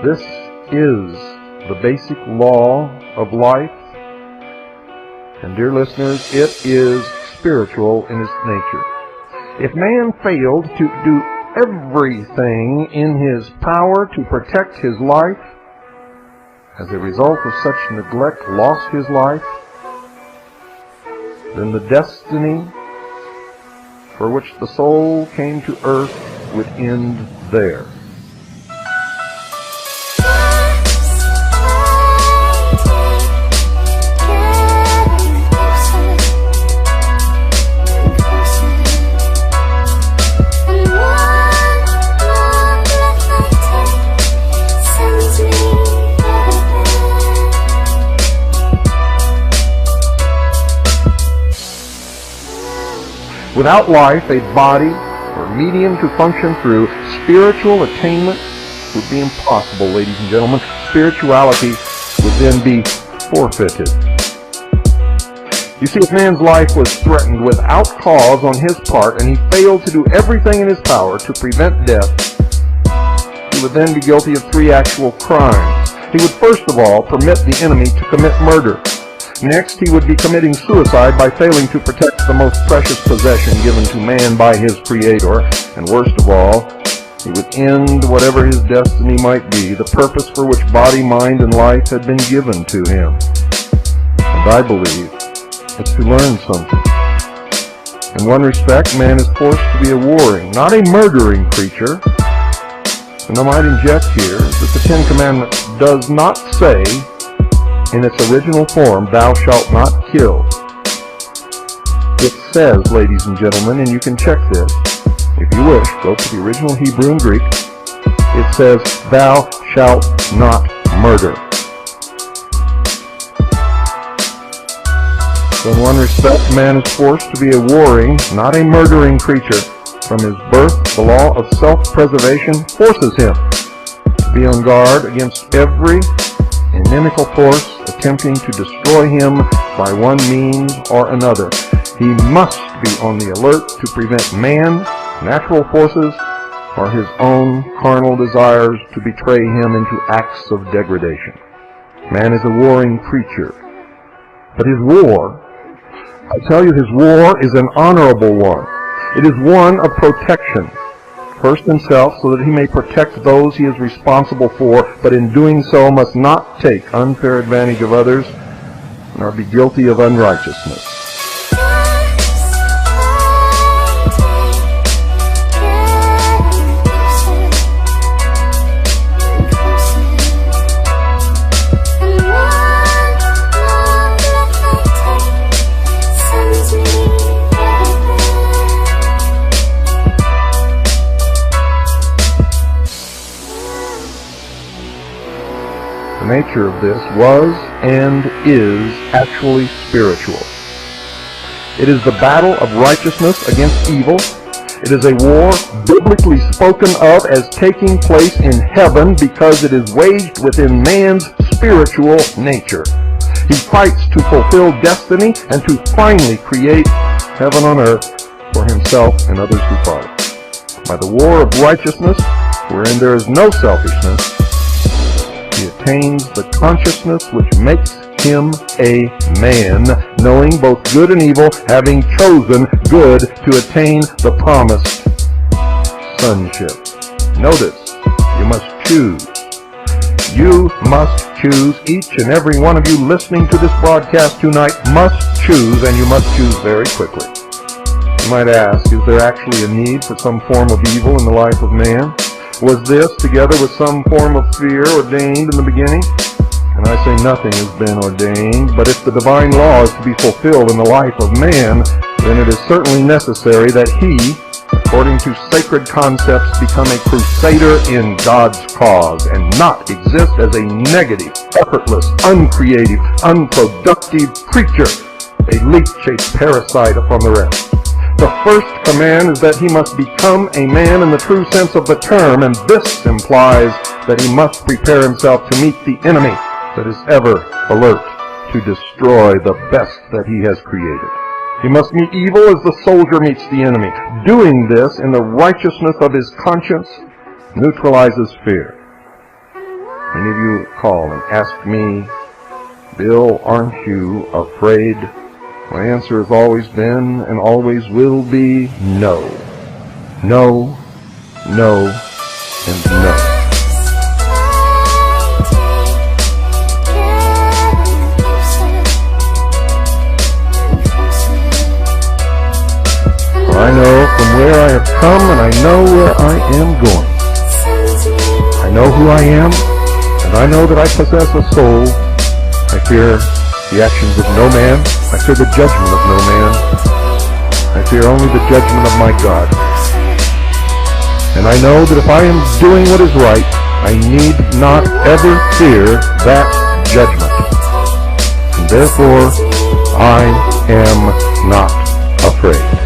This is the basic law of life. And dear listeners, it is spiritual in its nature. If man failed to do everything in his power to protect his life, as a result of such neglect lost his life, then the destiny for which the soul came to earth would end there. Without life, a body or medium to function through, spiritual attainment would be impossible, ladies and gentlemen. Spirituality would then be forfeited. You see, if man's life was threatened without cause on his part, and he failed to do everything in his power to prevent death, he would then be guilty of three actual crimes. He would first of all permit the enemy to commit murder. Next, he would be committing suicide by failing to protect the most precious possession given to man by his Creator. And worst of all, he would end whatever his destiny might be, the purpose for which body, mind, and life had been given to him. And I believe it's to learn something. In one respect, man is forced to be a warring, not a murdering creature. And I might inject here that the Ten Commandments does not say, in its original form, "Thou shalt not kill." It says, ladies and gentlemen, and you can check this, if you wish, go to the original Hebrew and Greek, it says, "Thou shalt not murder." So in one respect, man is forced to be a warring, not a murdering creature. From his birth, the law of self-preservation forces him to be on guard against every inimical force attempting to destroy him by one means or another. He must be on the alert to prevent man, natural forces, or his own carnal desires to betray him into acts of degradation. Man is a warring creature. But his war, I tell you, his war is an honorable one. It is one of protection. First himself, so that he may protect those he is responsible for, but in doing so must not take unfair advantage of others, nor be guilty of unrighteousness. The nature of this was and is actually spiritual. It is the battle of righteousness against evil. It is a war biblically spoken of as taking place in heaven because it is waged within man's spiritual nature. He fights to fulfill destiny and to finally create heaven on earth for himself and others who follow. By the war of righteousness, wherein there is no selfishness, he attains the consciousness which makes him a man, knowing both good and evil, having chosen good to attain the promised sonship. Notice, you must choose. You must choose. Each and every one of you listening to this broadcast tonight must choose, and you must choose very quickly. You might ask, is there actually a need for some form of evil in the life of man? Was this, together with some form of fear, ordained in the beginning? And I say nothing has been ordained, but if the divine law is to be fulfilled in the life of man, then it is certainly necessary that he, according to sacred concepts, become a crusader in God's cause, and not exist as a negative, effortless, uncreative, unproductive creature, a leech-shaped parasite upon the rest. The first command is that he must become a man in the true sense of the term, and this implies that he must prepare himself to meet the enemy that is ever alert to destroy the best that he has created. He must meet evil as the soldier meets the enemy. Doing this in the righteousness of his conscience neutralizes fear. Many of you call and ask me, Bill, aren't you afraid? My answer has always been and always will be no. No, no, and no. For I know from where I have come, and I know where I am going. I know who I am, and I know that I possess a soul. I fear the actions of no man. I fear the judgment of no man. I fear only the judgment of my God. And I know that if I am doing what is right, I need not ever fear that judgment. And therefore, I am not afraid.